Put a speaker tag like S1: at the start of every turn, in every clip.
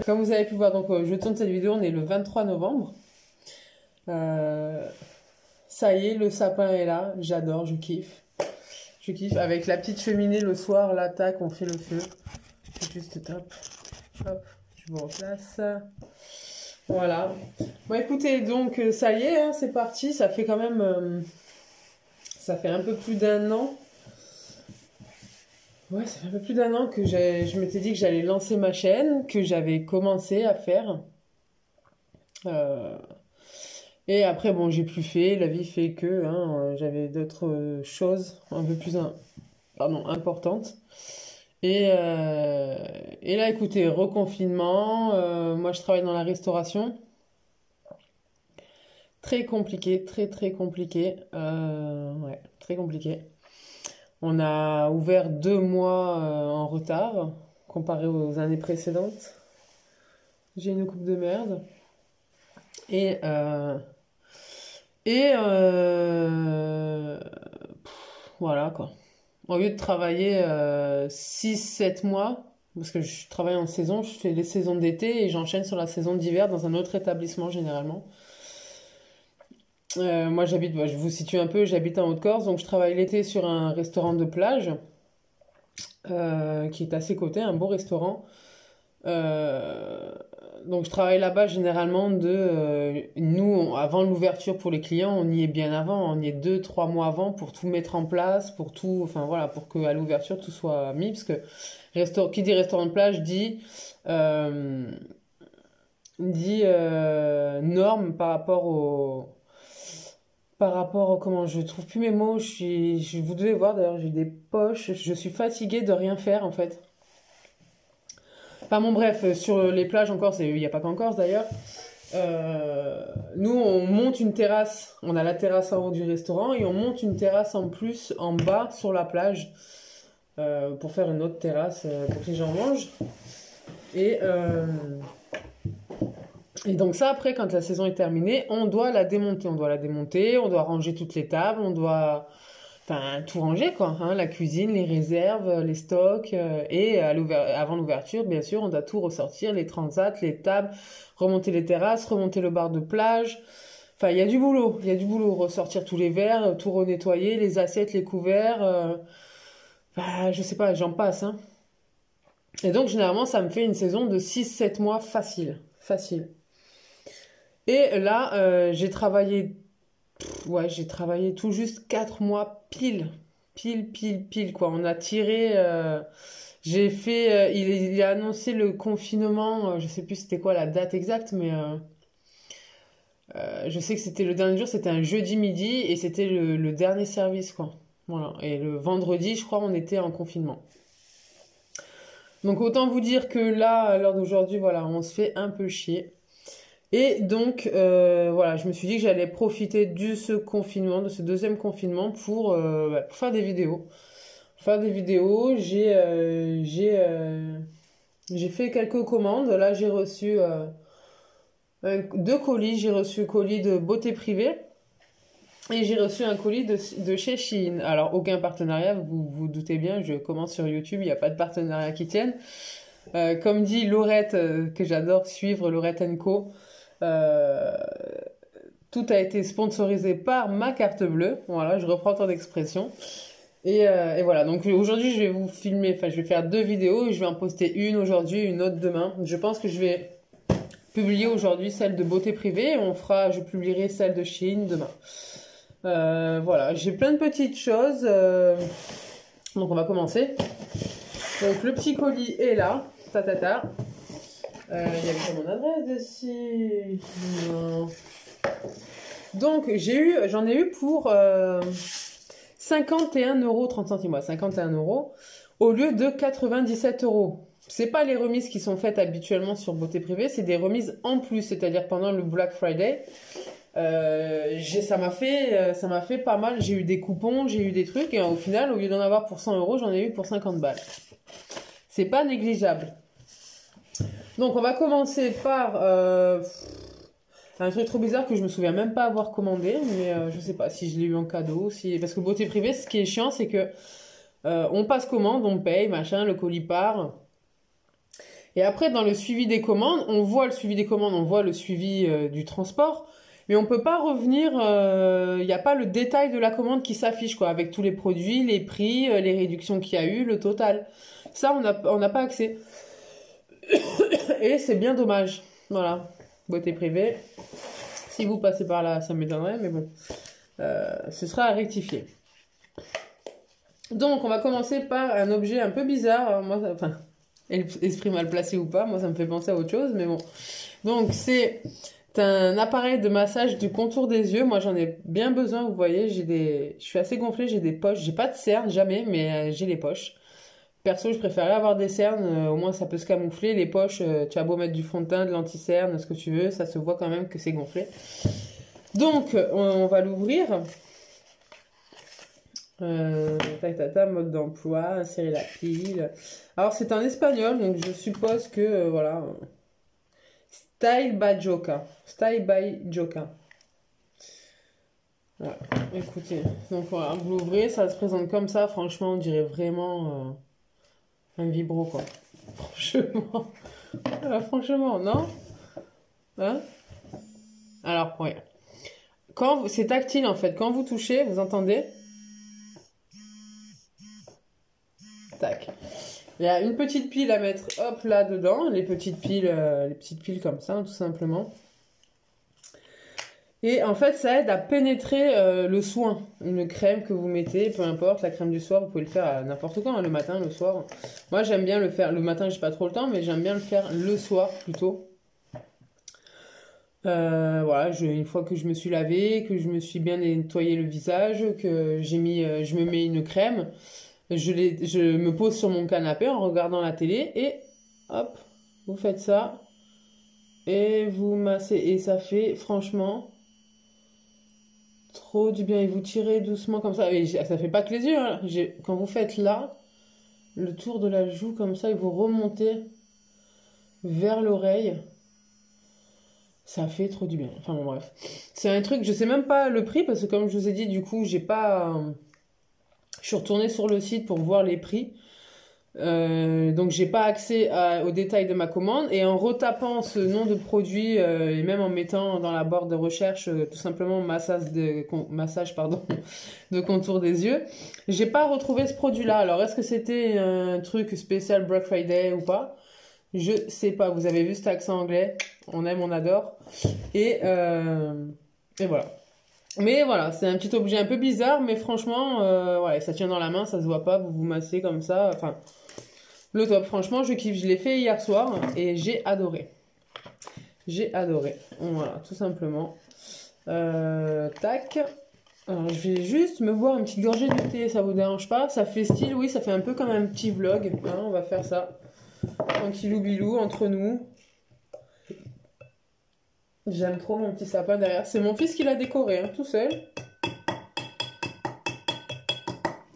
S1: comme vous avez pu voir, donc je tourne cette vidéo, on est le 23 novembre. Ça y est, le sapin est là, j'adore, je kiffe. Je kiffe. Avec la petite cheminée le soir, là, tac, on fait le feu. C'est juste top. Hop, je vous replace. Voilà. Bon, écoutez, donc ça y est, hein, c'est parti. Ça fait quand même... ça fait un peu plus d'un an. Ouais, ça fait un peu plus d'un an que je m'étais dit que j'allais lancer ma chaîne, que j'avais commencé à faire. Et après, bon, j'ai plus fait. La vie fait que hein, j'avais d'autres choses un peu plus importantes. Et là, écoutez, reconfinement. Moi, je travaille dans la restauration. Très compliqué, très compliqué. Ouais, très compliqué. On a ouvert 2 mois en retard comparé aux années précédentes. J'ai une coupe de merde. Et voilà quoi. Au lieu de travailler 6-7 mois, parce que je travaille en saison, je fais les saisons d'été et j'enchaîne sur la saison d'hiver dans un autre établissement généralement. Moi j'habite, je vous situe un peu, j'habite en Haute-Corse, donc je travaille l'été sur un restaurant de plage qui est à ses côtés, un beau restaurant. Donc je travaille là-bas généralement nous, avant l'ouverture pour les clients, on y est bien avant, on y est 2-3 mois avant pour tout mettre en place, pour tout, enfin voilà, pour qu'à l'ouverture tout soit mis, parce que qui dit restaurant de plage dit normes comment je trouve plus mes mots, vous devez voir d'ailleurs, j'ai des poches, je suis fatiguée de rien faire en fait. Enfin bon bref, sur les plages en Corse, il n'y a pas qu'en Corse d'ailleurs, nous on monte une terrasse, on a la terrasse en haut du restaurant et on monte une terrasse en plus en bas sur la plage pour faire une autre terrasse pour que les gens mangent. Et donc ça après quand la saison est terminée, on doit la démonter, on doit ranger toutes les tables, on doit... Enfin, tout ranger, quoi. Hein, la cuisine, les réserves, les stocks. Et avant l'ouverture, bien sûr, on doit tout ressortir, les transats, les tables, remonter les terrasses, remonter le bar de plage. Enfin, il y a du boulot. Il y a du boulot. Ressortir tous les verres, tout renettoyer, les assiettes, les couverts. Je sais pas, j'en passe. Hein. Et donc, généralement, ça me fait une saison de 6-7 mois facile. Facile. Et là, j'ai travaillé tout juste 4 mois pile, quoi. On a tiré, j'ai fait, il a annoncé le confinement, je sais plus c'était quoi la date exacte, mais je sais que c'était le dernier jour, c'était un jeudi midi, et c'était le dernier service, quoi. Voilà. Et le vendredi, je crois, on était en confinement. Donc autant vous dire que là, à l'heure d'aujourd'hui, voilà, on se fait un peu chier. Et donc, voilà, je me suis dit que j'allais profiter de ce confinement, de ce deuxième confinement pour faire des vidéos. J'ai fait quelques commandes. Là, j'ai reçu 2 colis. J'ai reçu un colis de Beauté Privée et j'ai reçu un colis de chez Shein. Alors, aucun partenariat, vous vous doutez bien, je commence sur YouTube, il n'y a pas de partenariat qui tienne. Comme dit Laurette, que j'adore suivre, Laurette & Co., tout a été sponsorisé par ma carte bleue. Voilà, je reprends ton expression. Et voilà, donc aujourd'hui je vais vous filmer, enfin je vais faire 2 vidéos et je vais en poster une aujourd'hui, une autre demain. Je pense que je vais publier aujourd'hui celle de Beauté Privée et je publierai celle de Shein demain. Voilà, j'ai plein de petites choses. Donc on va commencer. Donc le petit colis est là. Il y avait mon adresse dessus. Non. Donc j'en ai eu pour 51,30 €, 51 € au lieu de 97 €. C'est pas les remises qui sont faites habituellement sur Beauté Privée, c'est des remises en plus, c'est-à-dire pendant le Black Friday. Ça m'a fait pas mal. J'ai eu des coupons, j'ai eu des trucs et au final, au lieu d'en avoir pour 100 €, j'en ai eu pour 50 balles. C'est pas négligeable. Donc on va commencer par un truc trop bizarre que je me souviens même pas avoir commandé, mais je sais pas si je l'ai eu en cadeau, parce que Beauté Privée, ce qui est chiant, c'est que on passe commande, on paye, machin, le colis part, Et après, dans le suivi des commandes, on voit le suivi des commandes, on voit le suivi du transport, mais on peut pas revenir, il n'y a pas le détail de la commande qui s'affiche, quoi, avec tous les produits, les prix, les réductions qu'il y a eu, le total. Ça, on n'a pas accès. Et c'est bien dommage. Voilà, beauté privée. Si vous passez par là, ça m'étonnerait, mais bon, ce sera à rectifier. Donc, on va commencer par un objet un peu bizarre. Alors, moi, enfin, esprit mal placé ou pas, moi, ça me fait penser à autre chose, mais bon. Donc, c'est un appareil de massage du contour des yeux. Moi, j'en ai bien besoin, vous voyez. Je suis assez gonflée, j'ai des poches. J'ai pas de cernes, jamais, mais j'ai les poches. Perso, je préférerais avoir des cernes, au moins ça peut se camoufler. Les poches, tu as beau mettre du fond de teint, de l'anti-cerne, ce que tu veux, ça se voit quand même que c'est gonflé. Donc, on va l'ouvrir. Mode d'emploi, insérer la pile. Alors, c'est en espagnol, donc je suppose que, voilà. Style by Joka. Style by Joka. Voilà, écoutez. Donc, voilà, vous l'ouvrez, ça se présente comme ça. Franchement, on dirait vraiment un vibro, quoi. Franchement. Franchement, non? Hein? Alors, ouais. C'est tactile, en fait. Quand vous touchez, vous entendez? Tac. Il y a une petite pile à mettre, hop, là, dedans. Les petites piles comme ça, tout simplement. Et en fait, ça aide à pénétrer le soin. Une crème que vous mettez, peu importe, la crème du soir, vous pouvez le faire à n'importe quand, hein, le matin, le soir. Moi, j'aime bien le faire. Le matin, j'ai pas trop le temps, mais j'aime bien le faire le soir, plutôt. Voilà, une fois que je me suis lavée, que je me suis bien nettoyé le visage, que je me mets une crème, je me pose sur mon canapé en regardant la télé et hop, vous faites ça et vous massez et ça fait franchement trop du bien et vous tirez doucement comme ça et ça fait pas que les yeux, hein. Quand vous faites là, le tour de la joue comme ça et vous remontez vers l'oreille. Ça fait trop du bien. Enfin bon, bref. C'est un truc, je sais même pas le prix parce que comme je vous ai dit, du coup, j'ai pas. Je suis retournée sur le site pour voir les prix. Donc j'ai pas accès aux détails de ma commande. Et en retapant ce nom de produit et même en mettant dans la barre de recherche tout simplement massage de contour des yeux, j'ai pas retrouvé ce produit-là. Alors est-ce que c'était un truc spécial Black Friday ou pas? Je sais pas, vous avez vu cet accent anglais, on aime, on adore. Et voilà. Mais voilà, c'est un petit objet un peu bizarre, mais franchement, voilà, ça tient dans la main, ça se voit pas, vous vous massez comme ça. Enfin, le top, franchement, je kiffe. Je l'ai fait hier soir et j'ai adoré. J'ai adoré. Voilà, tout simplement. Tac. Alors, je vais juste me boire une petite gorgée de thé, ça vous dérange pas? Ça fait style, oui, ça fait un peu comme un petit vlog. Hein, on va faire ça. Tranquillou bilou entre nous. J'aime trop mon petit sapin derrière. C'est mon fils qui l'a décoré, hein, tout seul.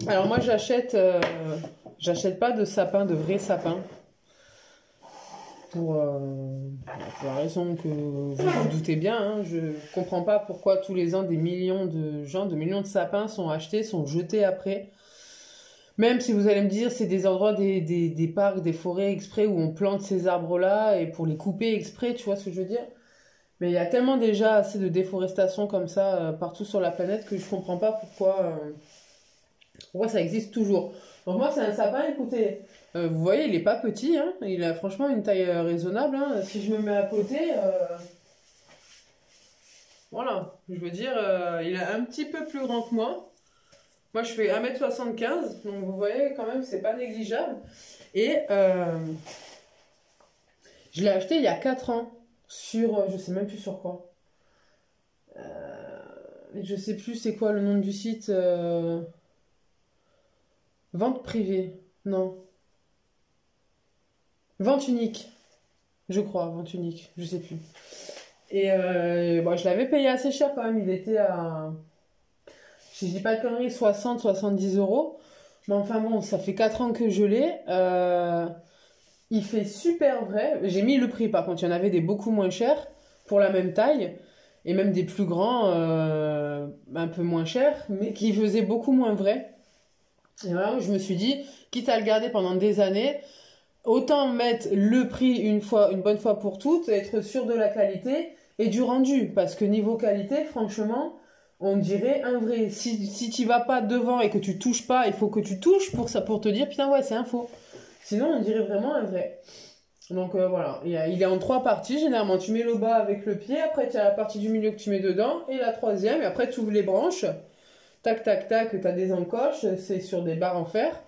S1: Alors moi j'achète pas de sapin, de vrai sapin. Pour la raison que vous vous doutez bien. Hein, je comprends pas pourquoi tous les ans des millions de millions de sapins sont achetés, sont jetés après. Même si vous allez me dire, c'est des endroits, des parcs, des forêts exprès où on plante ces arbres-là et pour les couper exprès, tu vois ce que je veux dire? Mais il y a tellement déjà assez de déforestation comme ça partout sur la planète que je comprends pas pourquoi ça existe toujours. Donc moi, c'est un sapin, écoutez, vous voyez, il est pas petit, hein, il a franchement une taille raisonnable. Hein. Si je me mets à côté, voilà, je veux dire, il est un petit peu plus grand que moi. Moi, je fais 1m75, donc vous voyez, quand même, c'est pas négligeable. Et je l'ai acheté il y a 4 ans, sur, je sais même plus sur quoi. Je sais plus c'est quoi le nom du site. Vente privée, non. Vente unique, je crois, vente unique, je sais plus. Et bon, je l'avais payé assez cher quand même, il était à... Si je dis pas de conneries, 60-70 euros. Mais enfin bon, ça fait 4 ans que je l'ai. Il fait super vrai. J'ai mis le prix par contre, il y en avait des beaucoup moins chers pour la même taille. Et même des plus grands, un peu moins chers, mais qui faisaient beaucoup moins vrai. Et vraiment, je me suis dit, quitte à le garder pendant des années, autant mettre le prix une bonne fois pour toutes, être sûr de la qualité et du rendu. Parce que niveau qualité, franchement, on dirait un vrai. Si tu vas pas devant et que tu touches pas, il faut que tu touches pour te dire, putain, ouais, c'est un faux. Sinon, on dirait vraiment un vrai. Donc voilà, il est en 3 parties. Généralement, tu mets le bas avec le pied, après tu as la partie du milieu que tu mets dedans, et la troisième, et après tu ouvres les branches. Tac, tac, tac, tu as des encoches, c'est sur des barres en fer.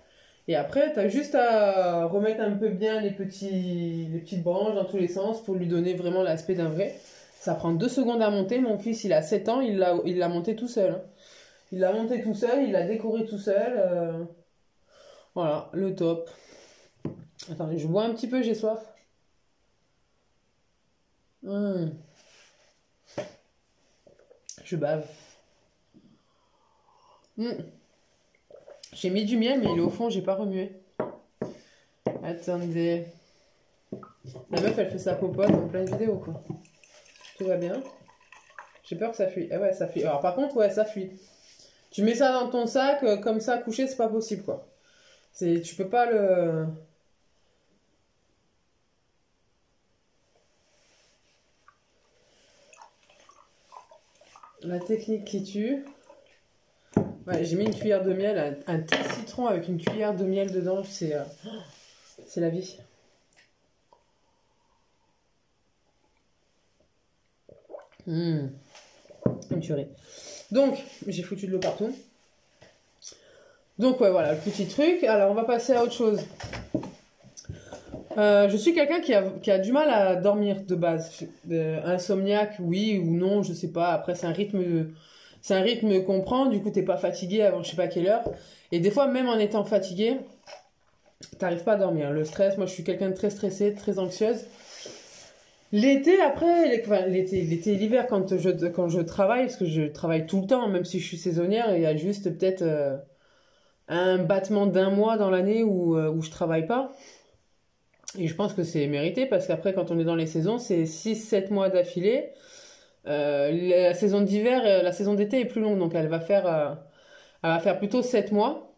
S1: Et après, tu as juste à remettre un peu bien les petites branches dans tous les sens pour lui donner vraiment l'aspect d'un vrai. Ça prend 2 secondes à monter. Mon fils, il a 7 ans, il l'a monté tout seul, hein. Il l'a monté tout seul, il l'a décoré tout seul. Voilà, le top. Attendez, je bois un petit peu, j'ai soif. Mmh, je bave. Mmh. J'ai mis du miel, mais il est au fond, j'ai pas remué. Attendez. La meuf, elle fait sa popote en pleine vidéo, quoi. Tout va bien. J'ai peur que ça fuit. Ah ouais, ça fuit. Alors par contre, ouais, ça fuit. Tu mets ça dans ton sac, comme ça, couché, c'est pas possible, quoi. Tu peux pas le... La technique qui tue. Ouais, j'ai mis une cuillère de miel, un thé citron avec une cuillère de miel dedans, c'est la vie. Une tuerie. Donc, j'ai foutu de l'eau partout. Donc ouais, voilà, le petit truc. Alors, on va passer à autre chose. Je suis quelqu'un qui a du mal à dormir de base. Insomniaque, oui ou non, je sais pas. Après, c'est un rythme qu'on prend. Du coup, t'es pas fatigué avant je sais pas quelle heure. Et des fois, même en étant fatigué, t'arrives pas à dormir. Le stress, moi, je suis quelqu'un de très stressé, très anxieuse. L'été, après, l'été et l'hiver, quand je travaille, parce que je travaille tout le temps, même si je suis saisonnière, il y a juste peut-être un battement d'un mois dans l'année où je travaille pas. Et je pense que c'est mérité parce qu'après, quand on est dans les saisons, c'est 6-7 mois d'affilée. La saison d'hiver, la saison d'été est plus longue, donc elle va faire plutôt 7 mois.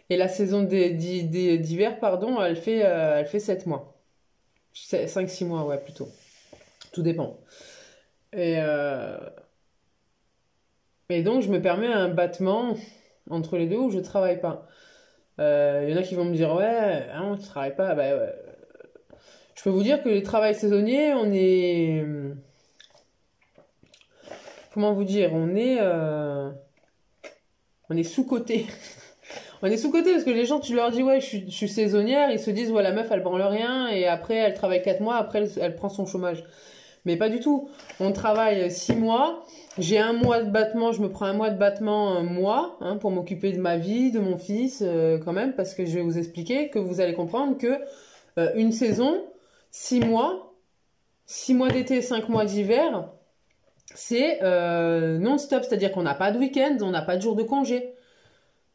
S1: Et la saison d'hiver, pardon, elle fait 7 mois. 5-6 mois, ouais, plutôt. Tout dépend. Et, euh, et donc, je me permets un battement entre les deux où je travaille pas. Il y en a qui vont me dire, ouais, hein, tu travailles pas. Bah, ouais. Je peux vous dire que les travails saisonniers, comment vous dire, on est sous-coté. On est sous-coté parce que les gens, tu leur dis, ouais, je suis saisonnière, ils se disent, ouais, la meuf, elle branle rien, et après, elle travaille 4 mois, après, elle prend son chômage. Mais pas du tout. On travaille 6 mois, j'ai un mois de battement, je me prends un mois de battement, un mois, hein, pour m'occuper de ma vie, de mon fils, quand même, parce que je vais vous expliquer que vous allez comprendre que une saison, 6 mois, 6 mois d'été, 5 mois d'hiver, c'est non-stop, c'est-à-dire qu'on n'a pas de week-end, on n'a pas de jour de congé.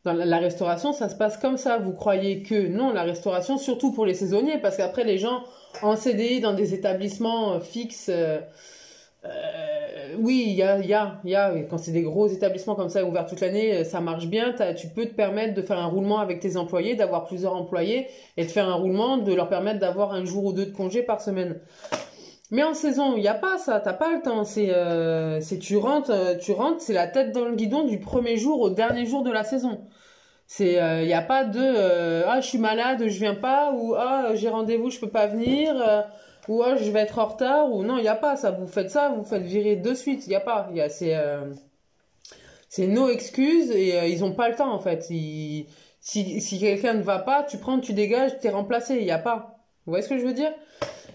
S1: Dans la restauration, ça se passe comme ça. Vous croyez que non, la restauration, surtout pour les saisonniers, parce qu'après les gens en CDI dans des établissements fixes, oui, quand c'est des gros établissements comme ça ouverts toute l'année, ça marche bien. Tu peux te permettre de faire un roulement avec tes employés, d'avoir plusieurs employés et de faire un roulement, de leur permettre d'avoir un jour ou deux de congé par semaine. Mais en saison, il n'y a pas ça, t'as pas le temps. Tu rentres, c'est la tête dans le guidon du premier jour au dernier jour de la saison. Il y a pas de ah je suis malade, je viens pas, ou ah j'ai rendez-vous, je peux pas venir, ou ah je vais être en retard, ou non, il y a pas ça. Vous faites virer de suite. Il y a pas, c'est no excuses et ils ont pas le temps en fait. Si quelqu'un ne va pas, tu dégages, t'es remplacé. Il y a pas. Vous voyez ce que je veux dire?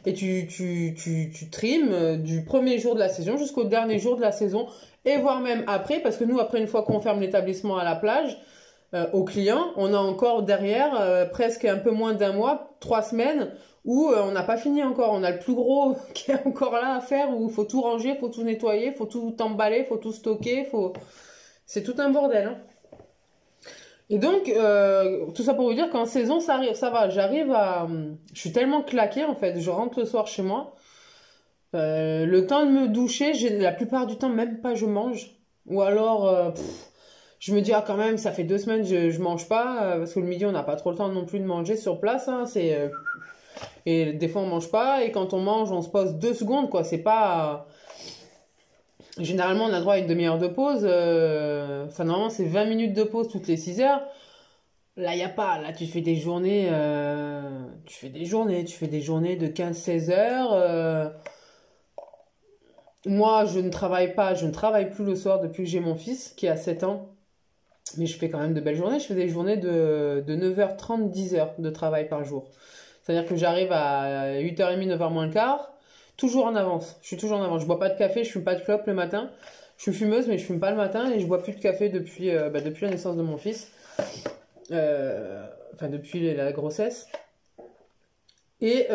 S1: Et tu trimes du premier jour de la saison jusqu'au dernier jour de la saison, et voire même après, parce que nous, après, une fois qu'on ferme l'établissement à la plage, aux clients, on a encore derrière presque un peu moins d'un mois, 3 semaines, où on n'a pas fini encore. On a le plus gros qui est encore là à faire, où il faut tout ranger, faut tout nettoyer, faut tout emballer, faut tout stocker, c'est tout un bordel, hein. Et donc, tout ça pour vous dire qu'en saison, ça va. Je suis tellement claquée, en fait. Je rentre le soir chez moi. Le temps de me doucher, la plupart du temps, même pas je mange. Ou alors, Je me dis, ah, quand même, ça fait 2 semaines, je mange pas, parce que le midi, on n'a pas trop le temps non plus de manger sur place, hein, et des fois, on mange pas, et quand on mange, on se pose 2 secondes, quoi. C'est pas. Généralement, on a droit à une demi-heure de pause. Enfin, normalement, c'est 20 minutes de pause toutes les 6 heures. Là, il n'y a pas. Là, tu fais des journées. Tu fais des journées de 15-16 heures. Moi, je ne travaille pas. Je ne travaille plus le soir depuis que j'ai mon fils, qui a 7 ans. Mais je fais quand même de belles journées. Je fais des journées de 9h30, 10 heures de travail par jour. C'est-à-dire que j'arrive à 8h30, 9h moins le quart. Toujours en avance. Je suis toujours en avance. Je bois pas de café, je fume pas de clope le matin. Je suis fumeuse, mais je fume pas le matin et je bois plus de café depuis la naissance de mon fils. Enfin, depuis la grossesse. Et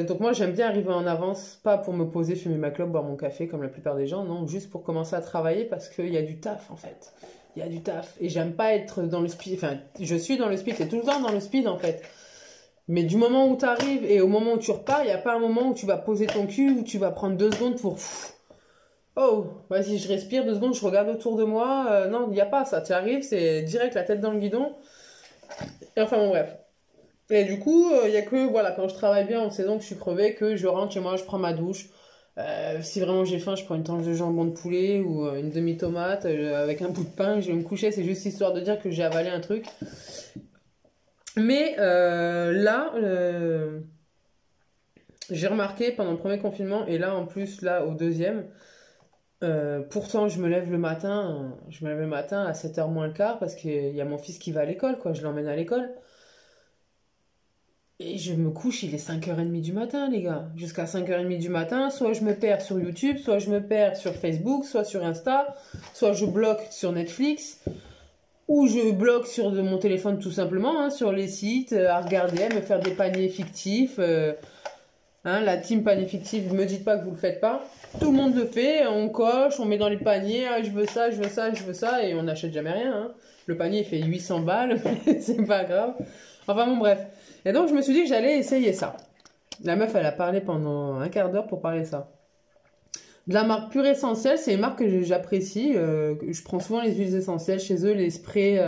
S1: donc moi, j'aime bien arriver en avance, pas pour me poser, fumer ma clope, boire mon café comme la plupart des gens, non, juste pour commencer à travailler parce qu'il y a du taf en fait. Il y a du taf. Et j'aime pas être dans le speed. Enfin, je suis dans le speed, c'est tout le temps dans le speed en fait. Mais du moment où tu arrives et au moment où tu repars, il n'y a pas un moment où tu vas poser ton cul, où tu vas prendre 2 secondes pour... Oh, vas-y, je respire 2 secondes, je regarde autour de moi. Non, il n'y a pas ça. Tu arrives, c'est direct la tête dans le guidon. Et enfin, bon, bref. Et du coup, il n'y a que, voilà, quand je travaille bien en saison, que je suis crevée, que je rentre chez moi, je prends ma douche. Si vraiment j'ai faim, je prends une tranche de jambon de poulet ou une demi-tomate avec un bout de pain. Je vais me coucher, c'est juste histoire de dire que j'ai avalé un truc. Mais là, j'ai remarqué pendant le premier confinement, et là en plus, là au deuxième, pourtant je me lève le matin à 7h moins le quart parce qu'il y a mon fils qui va à l'école, quoi, je l'emmène à l'école. Et je me couche, il est 5h30 du matin, les gars. Jusqu'à 5h30 du matin, soit je me perds sur YouTube, soit je me perds sur Facebook, soit sur Insta, soit je bloque sur Netflix. Ou je bloque sur mon téléphone tout simplement, hein, sur les sites, à regarder, à me faire des paniers fictifs. La team panier fictif, ne me dites pas que vous le faites pas. Tout le monde le fait, on coche, on met dans les paniers, ah, je veux ça, je veux ça, je veux ça, et on n'achète jamais rien. Hein. Le panier il fait 800 balles, mais c'est pas grave. Enfin bon, bref. Et donc je me suis dit que j'allais essayer ça. La meuf, elle a parlé pendant un quart d'heure pour parler de ça. De la marque Pure Essentielle, c'est une marque que j'apprécie. Je prends souvent les huiles essentielles chez eux, les sprays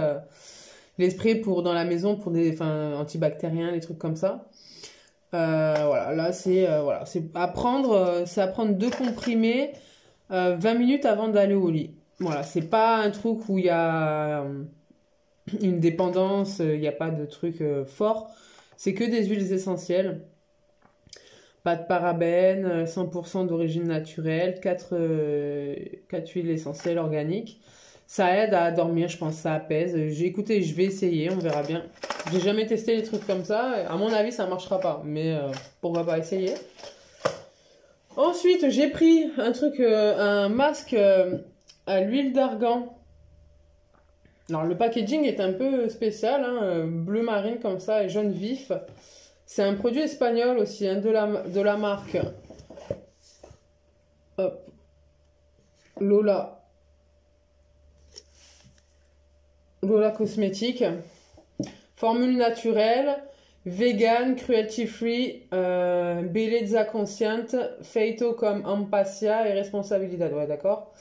S1: pour dans la maison pour des antibactériens, les trucs comme ça. Voilà, là c'est à prendre 2 comprimés 20 minutes avant d'aller au lit. Voilà, c'est pas un truc où il y a une dépendance, il n'y a pas de truc fort. C'est que des huiles essentielles. Pas de parabènes, 100% d'origine naturelle, 4 huiles essentielles organiques. Ça aide à dormir, je pense, ça apaise. Écoutez, je vais essayer, on verra bien. J'ai jamais testé les trucs comme ça. À mon avis, ça marchera pas, mais pourquoi pas essayer. Ensuite, j'ai pris un masque à l'huile d'argan. Alors, le packaging est un peu spécial, hein, bleu marine comme ça et jaune vif. C'est un produit espagnol aussi, hein, de la marque hop, Lola Cosmétique. Formule naturelle, vegan, cruelty free, bellezza consciente, feito comme ampasia et responsabilidad. Ouais, d'accord.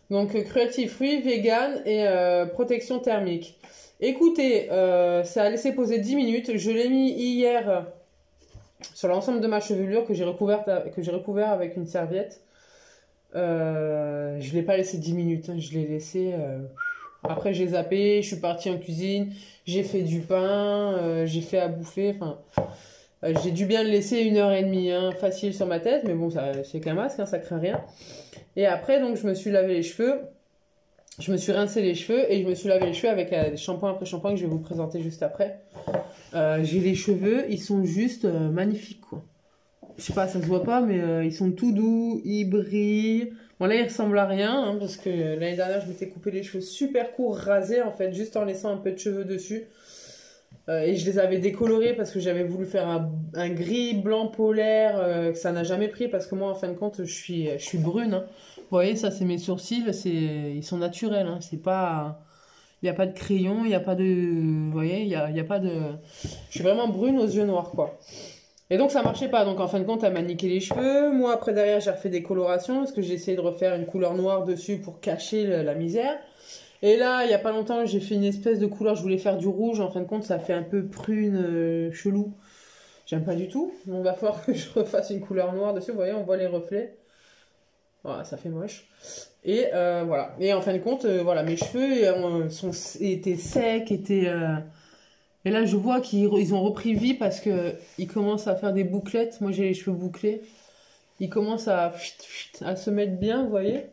S1: Donc cruelty free, vegan et protection thermique. Écoutez, ça a laissé poser 10 minutes. Je l'ai mis hier sur l'ensemble de ma chevelure que j'ai recouvert avec une serviette. Je ne l'ai pas laissé 10 minutes. Hein, je l'ai laissé... Après, j'ai zappé, je suis partie en cuisine, j'ai fait du pain, j'ai fait à bouffer. Enfin, j'ai dû bien le laisser 1h30 hein, facile sur ma tête. Mais bon, c'est qu'un masque, hein, ça craint rien. Et après, donc, je me suis lavé les cheveux. Je me suis rincé les cheveux et je me suis lavé les cheveux avec des shampoings après shampoing que je vais vous présenter juste après. J'ai les cheveux, ils sont juste magnifiques quoi. Je sais pas, ça se voit pas, mais ils sont tout doux, ils brillent. Bon là, ils ressemblent à rien hein, parce que l'année dernière, je m'étais coupé les cheveux super courts, rasés en fait, juste en laissant un peu de cheveux dessus. Et je les avais décolorés parce que j'avais voulu faire un gris blanc polaire que ça n'a jamais pris parce que moi en fin de compte je suis brune. Hein. Vous voyez ça c'est mes sourcils, ils sont naturels. Hein. C'est pas, il n'y a pas de crayon, il n'y a pas de, vous voyez, il y a pas de, je suis vraiment brune aux yeux noirs quoi. Et donc ça marchait pas, donc en fin de compte elle m'a niqué les cheveux. Moi après derrière j'ai refait des colorations parce que j'ai essayé de refaire une couleur noire dessus pour cacher la misère. Et là, il y a pas longtemps, j'ai fait une espèce de couleur, je voulais faire du rouge, en fin de compte, ça fait un peu prune, chelou. J'aime pas du tout. Donc, il va falloir que je refasse une couleur noire dessus. Vous voyez, on voit les reflets. Voilà, ça fait moche. Et voilà. Et en fin de compte, voilà, mes cheveux étaient secs, Et là, je vois qu'ils ont repris vie parce que ils commencent à faire des bouclettes. Moi, j'ai les cheveux bouclés. Ils commencent à se mettre bien, vous voyez.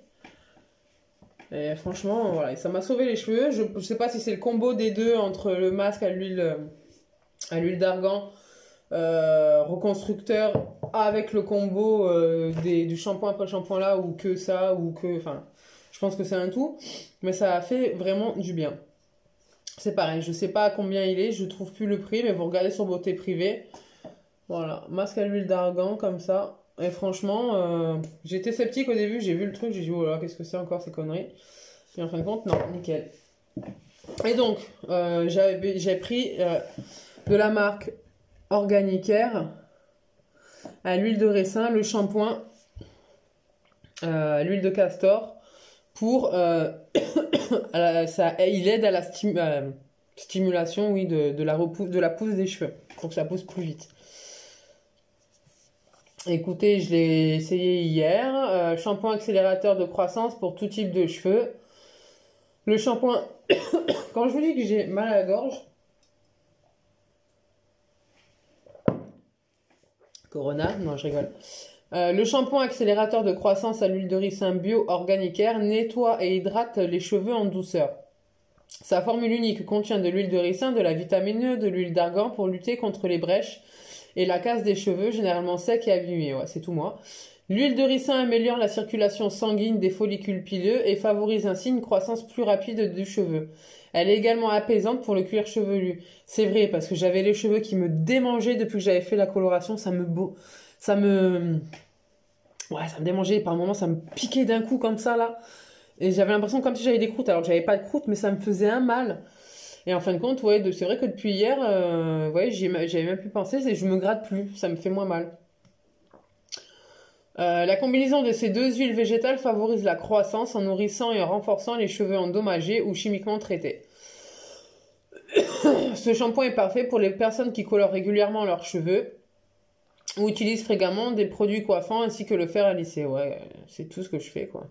S1: Et franchement, voilà, ça m'a sauvé les cheveux. Je sais pas si c'est le combo des deux entre le masque à l'huile d'argan reconstructeur avec le combo du shampoing après shampoing là ou que ça ou que enfin je pense que c'est un tout mais ça a fait vraiment du bien. C'est pareil, je sais pas à combien il est, je trouve plus le prix mais vous regardez sur Beauté Privée. Voilà, masque à l'huile d'argan comme ça et franchement j'étais sceptique au début, j'ai vu le truc, j'ai dit oh là qu'est-ce que c'est encore ces conneries et en fin de compte non, nickel. Et donc j'ai pris de la marque Organicaire à l'huile de ricin, le shampoing, l'huile de castor pour il aide à la stimulation oui, de la pousse des cheveux pour que ça pousse plus vite. Écoutez, je l'ai essayé hier. Shampoing accélérateur de croissance pour tout type de cheveux. Le shampoing, quand je vous dis que j'ai mal à la gorge, Corona, non je rigole. Le shampoing accélérateur de croissance à l'huile de ricin bio Organicaire nettoie et hydrate les cheveux en douceur. Sa formule unique contient de l'huile de ricin, de la vitamine E, de l'huile d'argan pour lutter contre les brèches et la casse des cheveux généralement secs et abîmés. Ouais, c'est tout moi. L'huile de ricin améliore la circulation sanguine des follicules pileux et favorise ainsi une croissance plus rapide du cheveu. Elle est également apaisante pour le cuir chevelu. C'est vrai, parce que j'avais les cheveux qui me démangeaient depuis que j'avais fait la coloration. Ça me démangeait. Par moments, ça me piquait d'un coup comme ça, là. Et j'avais l'impression comme si j'avais des croûtes, alors que j'avais pas de croûtes, mais ça me faisait un mal. Et en fin de compte, ouais, c'est vrai que depuis hier, ouais, j'avais même plus pensé, je me gratte plus. Ça me fait moins mal. La combinaison de ces deux huiles végétales favorise la croissance en nourrissant et en renforçant les cheveux endommagés ou chimiquement traités. Ce shampoing est parfait pour les personnes qui colorent régulièrement leurs cheveux ou utilisent fréquemment des produits coiffants ainsi que le fer à lisser. Ouais, c'est tout ce que je fais quoi.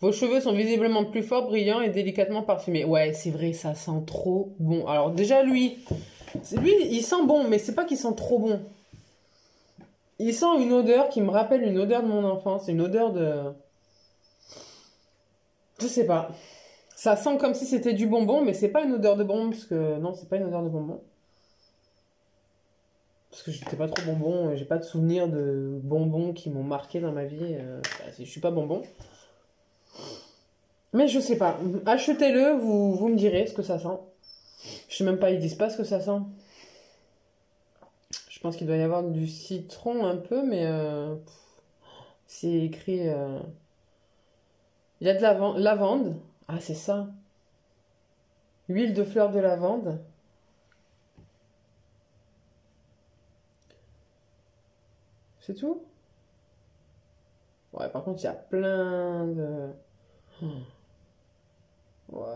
S1: Vos cheveux sont visiblement plus forts, brillants et délicatement parfumés. Ouais, c'est vrai, ça sent trop bon. Alors déjà lui, il sent bon, mais c'est pas qu'il sent trop bon. Il sent une odeur qui me rappelle une odeur de mon enfance, une odeur de... Je sais pas. Ça sent comme si c'était du bonbon, mais c'est pas une odeur de bonbon, parce que... Non, c'est pas une odeur de bonbon. Parce que j'étais pas trop bonbon, j'ai pas de souvenir de bonbons qui m'ont marqué dans ma vie. Je suis pas bonbon. Mais je sais pas. Achetez-le, vous me direz ce que ça sent. Je sais même pas, ils disent pas ce que ça sent. Je pense qu'il doit y avoir du citron un peu, mais c'est écrit... Il y a de la lavande. Ah, c'est ça. Huile de fleur de lavande. C'est tout? Ouais, par contre, il y a plein de... Ouais.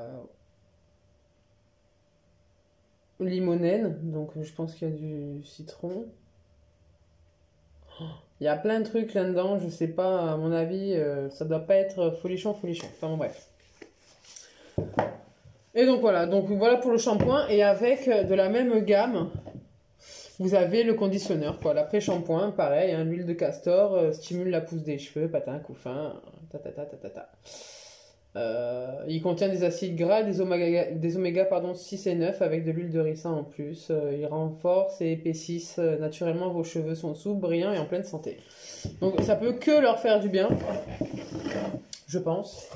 S1: Limonène, donc je pense qu'il y a du citron. Il y a plein de trucs là-dedans, je sais pas, à mon avis, ça doit pas être folichon. Enfin bon, bref. Et donc voilà pour le shampoing. Et avec de la même gamme, vous avez le conditionneur, quoi. L'après-shampoing, pareil, hein, l'huile de castor stimule la pousse des cheveux, patin, couffin, il contient des acides gras, des oméga pardon, 6 et 9 avec de l'huile de ricin en plus. Il renforce et épaississent naturellement vos cheveux sont souples, brillants et en pleine santé. Donc ça peut que leur faire du bien, je pense.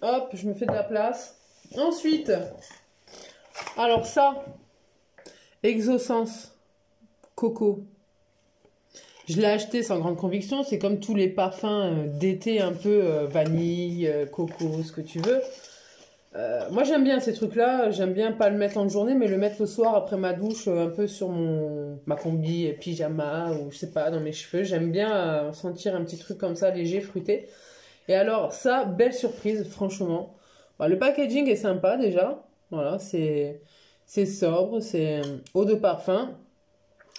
S1: Hop, je me fais de la place. Ensuite, alors ça, Exosens Coco. Je l'ai acheté sans grande conviction, c'est comme tous les parfums d'été un peu vanille, coco, ce que tu veux. Moi j'aime bien ces trucs-là, j'aime bien pas le mettre en journée, mais le mettre le soir après ma douche, un peu sur ma combi pyjama ou je sais pas, dans mes cheveux. J'aime bien sentir un petit truc comme ça, léger, fruité. Et alors, ça, belle surprise, franchement. Bah, le packaging est sympa déjà. Voilà, c'est sobre, c'est eau de parfum,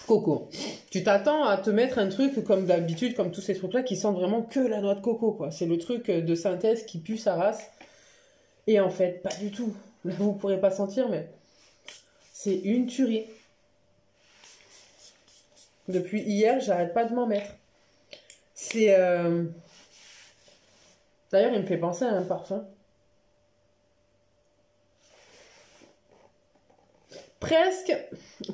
S1: coco. Tu t'attends à te mettre un truc comme d'habitude, comme tous ces trucs-là, qui sentent vraiment que la noix de coco, quoi. C'est le truc de synthèse qui pue sa race. Et en fait, pas du tout. Là, vous pourrez pas sentir, mais c'est une tuerie. Depuis hier, j'arrête pas de m'en mettre. C'est... D'ailleurs, il me fait penser à un parfum. Presque,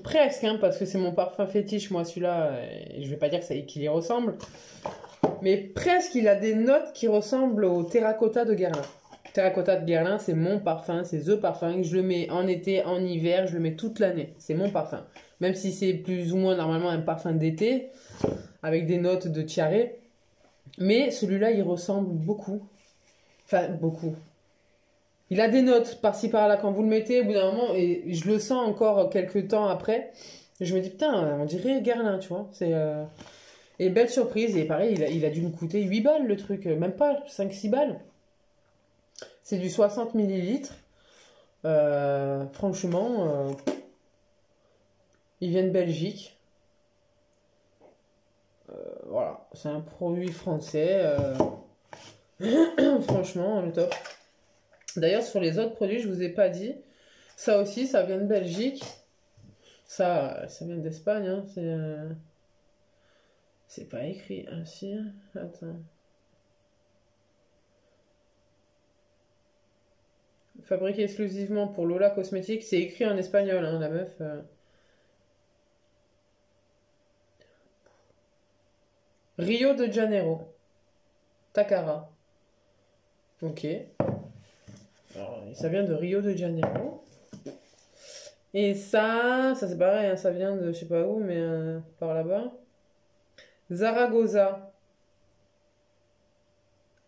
S1: presque, hein, parce que c'est mon parfum fétiche, moi, celui-là. Et je vais pas dire que qu'il y ressemble. Mais presque, il a des notes qui ressemblent au Terracotta de Guerlain. Terracotta de Guerlain, c'est mon parfum, c'est The Parfum. Je le mets en été, en hiver, je le mets toute l'année. C'est mon parfum. Même si c'est plus ou moins normalement un parfum d'été, avec des notes de tiare. Mais celui-là, il ressemble beaucoup. Enfin, beaucoup. Il a des notes par-ci par-là quand vous le mettez, au bout d'un moment, et je le sens encore quelques temps après. Je me dis, putain, on dirait Guerlain, tu vois. Et belle surprise, et pareil, il a dû me coûter 8 balles le truc, même pas 5-6 balles. C'est du 60 millilitres. Franchement, il vient de Belgique. Voilà, c'est un produit français. Franchement, le top. D'ailleurs, sur les autres produits, je vous ai pas dit. Ça aussi, ça vient de Belgique. Ça vient d'Espagne. Hein. C'est pas écrit ainsi. Attends. Fabriqué exclusivement pour Lola Cosmétiques. C'est écrit en espagnol, hein, la meuf. Rio de Janeiro. Takara. Ok. Alors, ça vient de Rio de Janeiro. Et ça c'est pareil, hein, ça vient de je sais pas où, mais par là-bas. Zaragoza.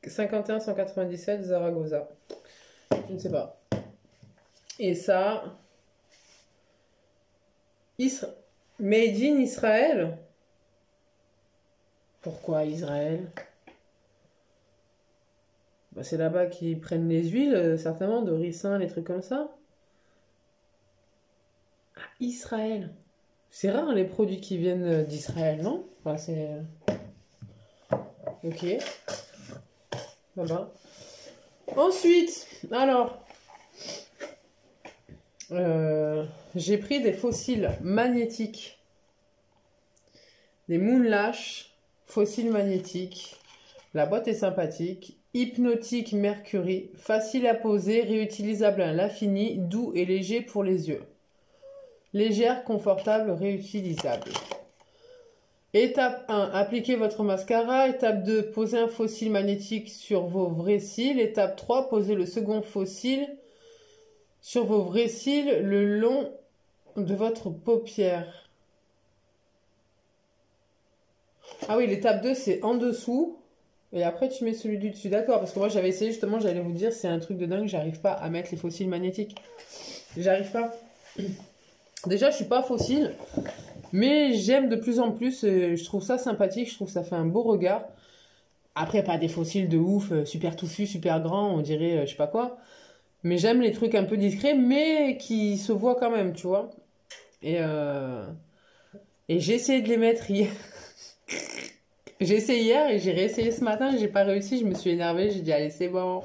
S1: 51 197 Zaragoza. Je ne sais pas. Et ça. Made in Israël. Pourquoi Israël? Bah, c'est là-bas qu'ils prennent les huiles, certainement, de ricin, les trucs comme ça. Ah, Israël. C'est rare les produits qui viennent d'Israël, non? Enfin, c'est. Ok. Voilà. Ensuite, alors. J'ai pris des fossiles magnétiques. Des Moonlash fossiles magnétiques. La boîte est sympathique. Hypnotique Mercury, facile à poser, réutilisable à l'infini, doux et léger pour les yeux. Légère, confortable, réutilisable. Étape 1, appliquez votre mascara. Étape 2, posez un fossile magnétique sur vos vrais cils. Étape 3, posez le second fossile sur vos vrais cils le long de votre paupière. Ah oui, l'étape 2, c'est en dessous. Et après, tu mets celui du dessus. D'accord, parce que moi, j'avais essayé, justement, j'allais vous dire, c'est un truc de dingue, j'arrive pas à mettre les fossiles magnétiques. J'arrive pas. Déjà, je suis pas fossile, mais j'aime de plus en plus, je trouve ça sympathique, je trouve que ça fait un beau regard. Après, pas des fossiles de ouf, super touffus, super grands, on dirait, je sais pas quoi. Mais j'aime les trucs un peu discrets, mais qui se voient quand même, tu vois. Et j'ai essayé de les mettre hier. J'ai essayé hier et j'ai réessayé ce matin, j'ai pas réussi, je me suis énervée, j'ai dit allez c'est bon.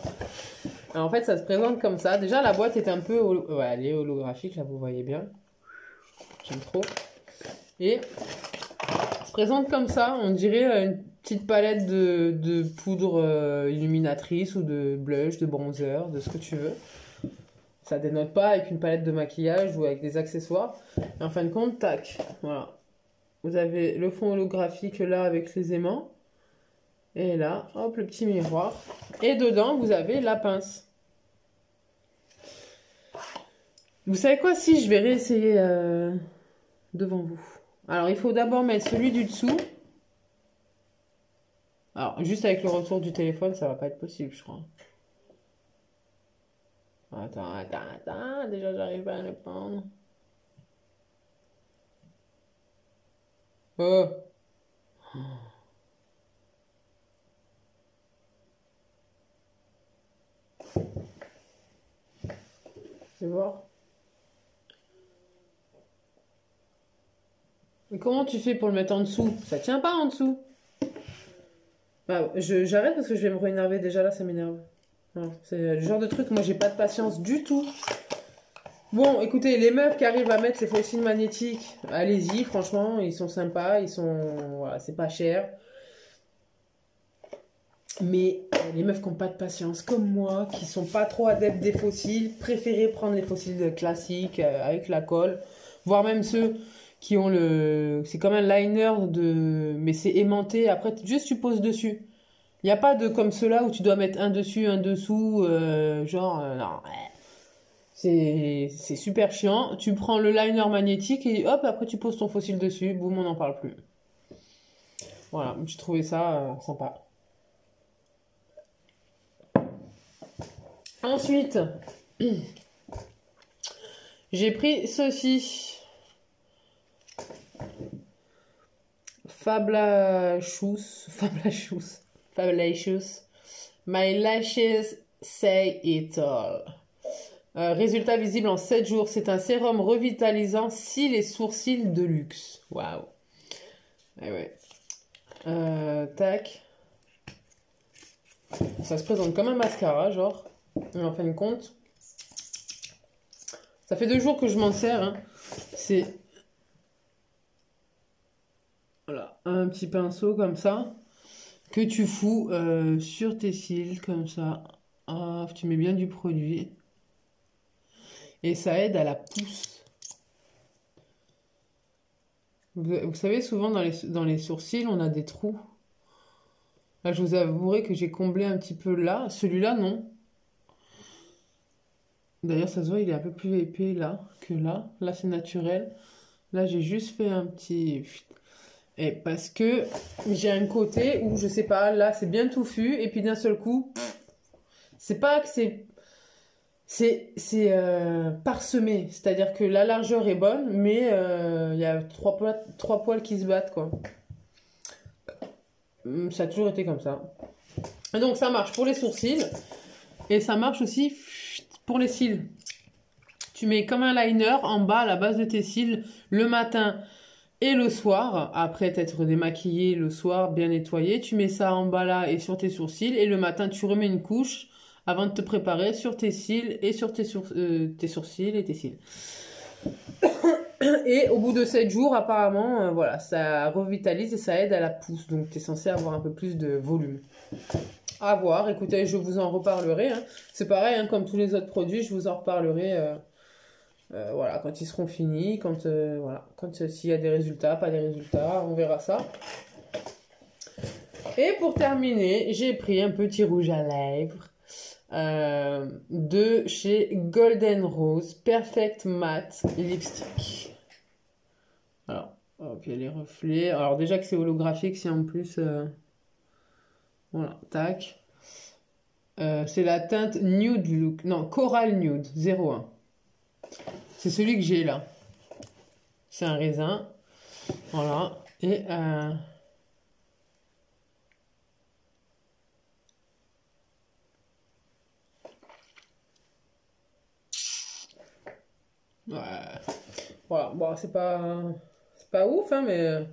S1: Alors, en fait ça se présente comme ça. Déjà la boîte est un peu ouais, elle est holographique, là vous voyez bien. J'aime trop. Et ça se présente comme ça, on dirait une petite palette de poudre illuminatrice ou de blush, de bronzer, de ce que tu veux. Ça dénote pas avec une palette de maquillage ou avec des accessoires. Et en fin de compte, tac, voilà. Vous avez le fond holographique là avec les aimants. Et là, hop, le petit miroir. Et dedans, vous avez la pince. Vous savez quoi? Si, je vais réessayer devant vous. Alors, il faut d'abord mettre celui du dessous. Alors, juste avec le retour du téléphone, ça va pas être possible, je crois. Attends. Déjà, j'arrive pas à le prendre. Oh! Tu vois? Mais comment tu fais pour le mettre en dessous? Ça tient pas en dessous. Bah, j'arrête parce que je vais me réénerver déjà là, ça m'énerve. Voilà, c'est le genre de truc, moi j'ai pas de patience du tout. Bon, écoutez, les meufs qui arrivent à mettre les fossiles magnétiques, allez-y, franchement, ils sont sympas, ils sont. Voilà, c'est pas cher. Mais les meufs qui n'ont pas de patience, comme moi, qui sont pas trop adeptes des fossiles, préférez prendre les fossiles classiques avec la colle, voire même ceux qui ont le. C'est comme un liner de. Mais c'est aimanté, après, juste tu poses dessus. Il n'y a pas de comme ceux-là où tu dois mettre un dessus, un dessous, non. C'est super chiant. Tu prends le liner magnétique et hop, après tu poses ton fossile dessus, boum, on n'en parle plus. Voilà, j'ai trouvé ça sympa. Ensuite, j'ai pris ceci. Fablachous. My lashes say it all. Résultat visible en 7 jours. C'est un sérum revitalisant cils et sourcils de luxe. Waouh. Eh ouais. Tac. Ça se présente comme un mascara, genre. Mais en fin de compte, ça fait 2 jours que je m'en sers. Hein. C'est voilà, un petit pinceau comme ça que tu fous sur tes cils comme ça. Hop, tu mets bien du produit et ça aide à la pousse. Vous savez, souvent dans les sourcils, on a des trous. Là, je vous avouerai que j'ai comblé un petit peu là. Celui-là, non. D'ailleurs, ça se voit, il est un peu plus épais là que là. Là, c'est naturel. Là, j'ai juste fait un petit. Et parce que j'ai un côté où, je sais pas, là, c'est bien touffu. Et puis d'un seul coup, c'est pas que c'est parsemé. C'est-à-dire que la largeur est bonne, mais il y a trois poils qui se battent, quoi. Ça a toujours été comme ça. Et donc, ça marche pour les sourcils. Et ça marche aussi pour les cils. Tu mets comme un liner en bas à la base de tes cils le matin et le soir. Après t'être démaquillé le soir, bien nettoyé. Tu mets ça en bas là et sur tes sourcils. Et le matin, tu remets une couche avant de te préparer sur tes cils et sur tes sourcils et tes cils. Et au bout de 7 jours, apparemment, voilà, ça revitalise et ça aide à la pousse. Donc tu es censé avoir un peu plus de volume. À voir, écoutez, je vous en reparlerai. Hein. C'est pareil, hein, comme tous les autres produits, je vous en reparlerai voilà, quand ils seront finis, voilà, s'il y a des résultats, pas des résultats, on verra ça. Et pour terminer, j'ai pris un petit rouge à lèvres de chez Golden Rose Perfect Matte Lipstick. Alors, hop, il y a les reflets. Alors déjà que c'est holographique, c'est en plus... voilà, tac. C'est la teinte Nude Look. Non, Coral Nude 01. C'est celui que j'ai là. C'est un raisin. Voilà. Et ouais. Voilà. Bon, c'est pas ouf, hein, mais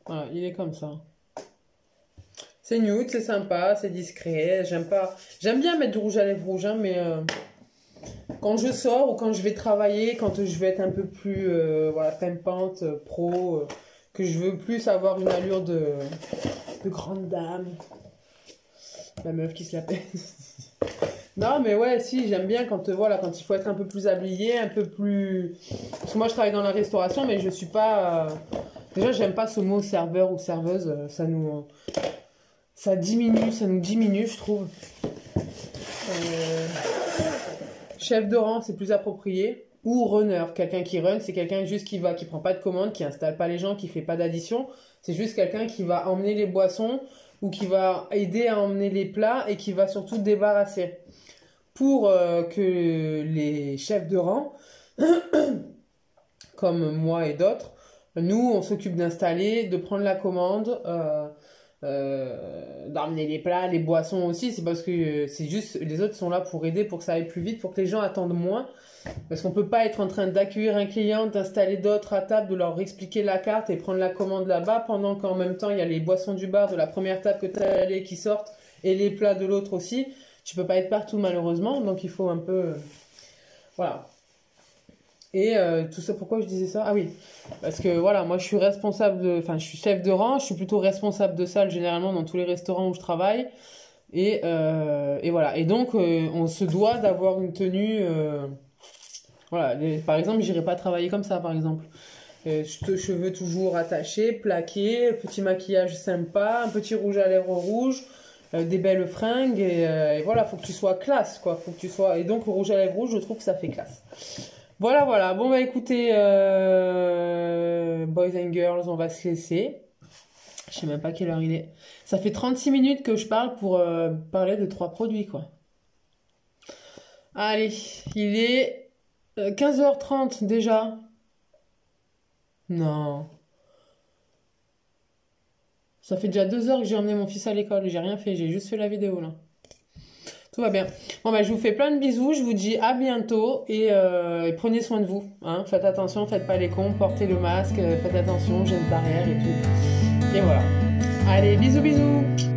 S1: voilà, il est comme ça. C'est nude, c'est sympa, c'est discret. J'aime bien mettre du rouge à lèvres rouge, hein, mais quand je sors ou quand je vais travailler, quand je vais être un peu plus voilà, pimpante, pro, que je veux plus avoir une allure de grande dame. La meuf qui se la pèse. Non, mais ouais, si, j'aime bien quand, voilà, quand il faut être un peu plus habillé, un peu plus... Parce que moi, je travaille dans la restauration, mais je suis pas... Déjà, j'aime pas ce mot serveur ou serveuse. Ça nous diminue, je trouve. Chef de rang, c'est plus approprié. Ou runner. Quelqu'un qui run, c'est quelqu'un juste qui prend pas de commande, qui installe pas les gens, qui fait pas d'addition. C'est juste quelqu'un qui va emmener les boissons ou qui va aider à emmener les plats et qui va surtout débarrasser. Pour que les chefs de rang, comme moi et d'autres, nous, on s'occupe d'installer, de prendre la commande, d'emmener les plats, les boissons aussi. C'est parce que c'est juste, les autres sont là pour aider, pour que ça aille plus vite, pour que les gens attendent moins. Parce qu'on peut pas être en train d'accueillir un client, d'installer d'autres à table, de leur expliquer la carte et prendre la commande là-bas, pendant qu'en même temps, il y a les boissons du bar de la première table que tu as allé qui sortent et les plats de l'autre aussi. Tu peux pas être partout malheureusement, donc il faut un peu... voilà. Et tout ça, pourquoi je disais ça? Ah oui, parce que voilà, moi je suis enfin je suis chef de rang, je suis plutôt responsable de salle généralement dans tous les restaurants où je travaille. Et voilà, et donc on se doit d'avoir une tenue... voilà, par exemple, j'irai pas travailler comme ça, par exemple. Cheveux toujours attachés, plaqués, petit maquillage sympa, un petit rouge à lèvres rouge, des belles fringues, et voilà, faut que tu sois classe, quoi. Faut que tu sois... Et donc, le rouge à lèvres rouge, je trouve que ça fait classe. Voilà, voilà. Bon, bah écoutez, boys and girls, on va se laisser. Je sais même pas quelle heure il est. Ça fait 36 minutes que je parle pour parler de 3 produits, quoi. Allez, il est 15h30 déjà. Non. Ça fait déjà 2 heures que j'ai emmené mon fils à l'école. J'ai rien fait, j'ai juste fait la vidéo là. Tout va bien. Bon bah je vous fais plein de bisous, je vous dis à bientôt et prenez soin de vous. Hein. Faites attention, faites pas les cons, portez le masque, faites attention, geste barrière et tout. Et voilà. Allez, bisous bisous.